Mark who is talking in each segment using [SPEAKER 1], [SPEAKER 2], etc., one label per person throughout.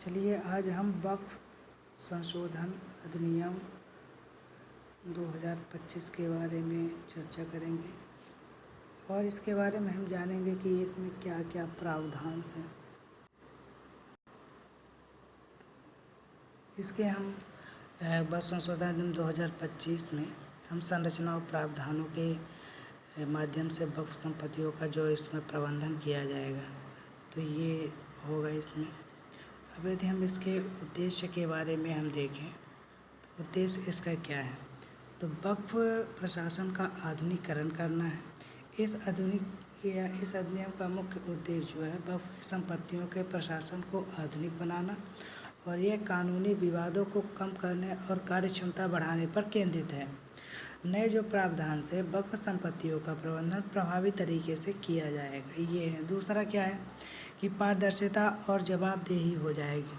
[SPEAKER 1] चलिए आज हम वक्फ संशोधन अधिनियम 2025 के बारे में चर्चा करेंगे और इसके बारे में हम जानेंगे कि इसमें क्या क्या प्रावधान हैं। इसके हम वक्फ संशोधन अधिनियम 2025 में हम संरचना और प्रावधानों के माध्यम से वक्फ संपत्तियों का जो इसमें प्रबंधन किया जाएगा तो ये होगा इसमें। अब यदि हम इसके उद्देश्य के बारे में हम देखें तो उद्देश्य इसका क्या है, तो वक्फ प्रशासन का आधुनिकीकरण करना है। इस अधिनियम का मुख्य उद्देश्य जो है वक्फ की संपत्तियों के प्रशासन को आधुनिक बनाना और यह कानूनी विवादों को कम करने और कार्यक्षमता बढ़ाने पर केंद्रित है। नए जो प्रावधान से वक्फ संपत्तियों का प्रबंधन प्रभावी तरीके से किया जाएगा, ये है। दूसरा क्या है कि पारदर्शिता और जवाबदेही हो जाएगी।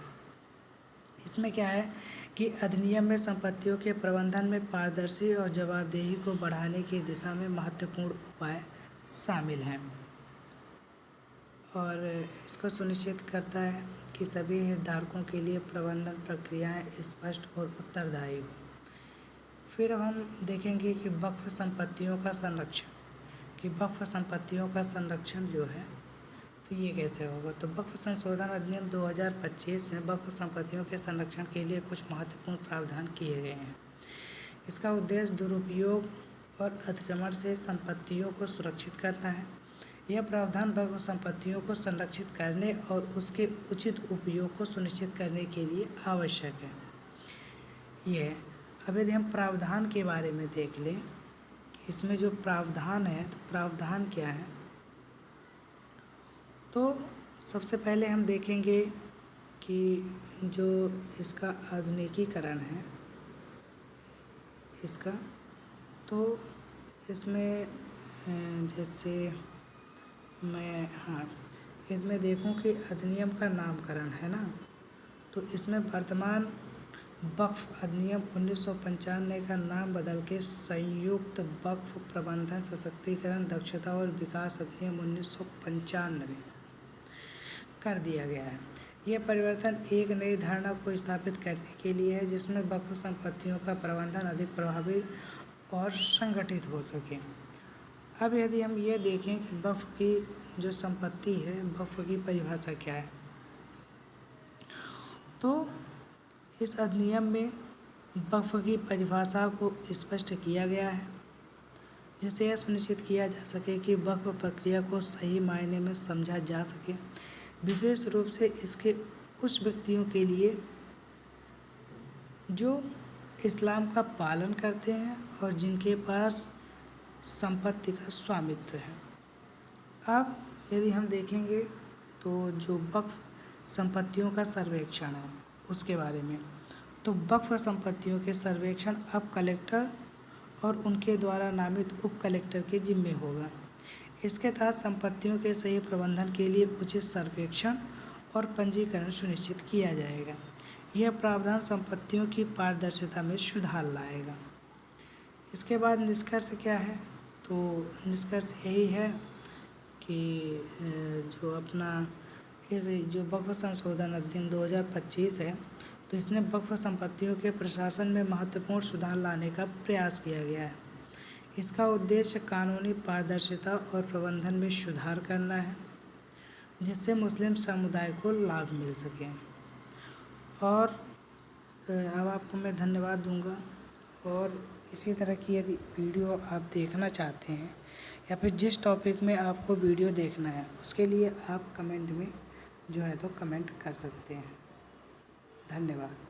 [SPEAKER 1] इसमें क्या है कि अधिनियम में संपत्तियों के प्रबंधन में पारदर्शी और जवाबदेही को बढ़ाने की दिशा में महत्वपूर्ण उपाय शामिल हैं और इसको सुनिश्चित करता है कि सभी हितधारकों के लिए प्रबंधन प्रक्रियाएं स्पष्ट और उत्तरदायी हो। फिर हम देखेंगे कि वक्फ संपत्तियों का संरक्षण, कि वक्फ संपत्तियों का संरक्षण जो है तो ये कैसे होगा। तो वक्फ संशोधन अधिनियम 2025 में वक्फ संपत्तियों के संरक्षण के लिए कुछ महत्वपूर्ण प्रावधान किए गए हैं। इसका उद्देश्य दुरुपयोग और अतिक्रमण से संपत्तियों को सुरक्षित करना है। यह प्रावधान वक्फ संपत्तियों को संरक्षित करने और उसके उचित उपयोग को सुनिश्चित करने के लिए आवश्यक है। यह अब यदि हम प्रावधान के बारे में देख लें कि इसमें जो प्रावधान है तो प्रावधान क्या है, तो सबसे पहले हम देखेंगे कि जो इसका आधुनिकीकरण है इसका, तो इसमें जैसे इसमें देखूं कि अधिनियम का नामकरण है ना, तो इसमें वर्तमान वक्फ अधिनियम 1995 का नाम बदल के संयुक्त वक्फ प्रबंधन सशक्तिकरण दक्षता और विकास अधिनियम 1995 कर दिया गया है। यह परिवर्तन एक नई धारणा को स्थापित करने के लिए है जिसमें वक्फ संपत्तियों का प्रबंधन अधिक प्रभावी और संगठित हो सके। अब यदि हम ये देखें कि वक्फ की जो संपत्ति है, वक्फ की परिभाषा क्या है, तो इस अधिनियम में वक्फ की परिभाषा को स्पष्ट किया गया है जिससे यह सुनिश्चित किया जा सके कि वक्फ प्रक्रिया को सही मायने में समझा जा सके, विशेष रूप से इसके उस व्यक्तियों के लिए जो इस्लाम का पालन करते हैं और जिनके पास संपत्ति का स्वामित्व है। अब यदि हम देखेंगे तो जो वक्फ संपत्तियों का सर्वेक्षण है उसके बारे में, तो वक्फ संपत्तियों के सर्वेक्षण अब कलेक्टर और उनके द्वारा नामित उप कलेक्टर के जिम्मे होगा। इसके तहत संपत्तियों के सही प्रबंधन के लिए उचित सर्वेक्षण और पंजीकरण सुनिश्चित किया जाएगा। यह प्रावधान संपत्तियों की पारदर्शिता में सुधार लाएगा। इसके बाद निष्कर्ष क्या है, तो निष्कर्ष यही है कि जो अपना इस जो वक्फ संशोधन अधिनियम 2025 है तो इसने वक्फ संपत्तियों के प्रशासन में महत्वपूर्ण सुधार लाने का प्रयास किया गया है। इसका उद्देश्य कानूनी पारदर्शिता और प्रबंधन में सुधार करना है जिससे मुस्लिम समुदाय को लाभ मिल सके। और अब आपको मैं धन्यवाद दूंगा और इसी तरह की यदि वीडियो आप देखना चाहते हैं या फिर जिस टॉपिक में आपको वीडियो देखना है उसके लिए आप कमेंट में जो है तो कमेंट कर सकते हैं। धन्यवाद।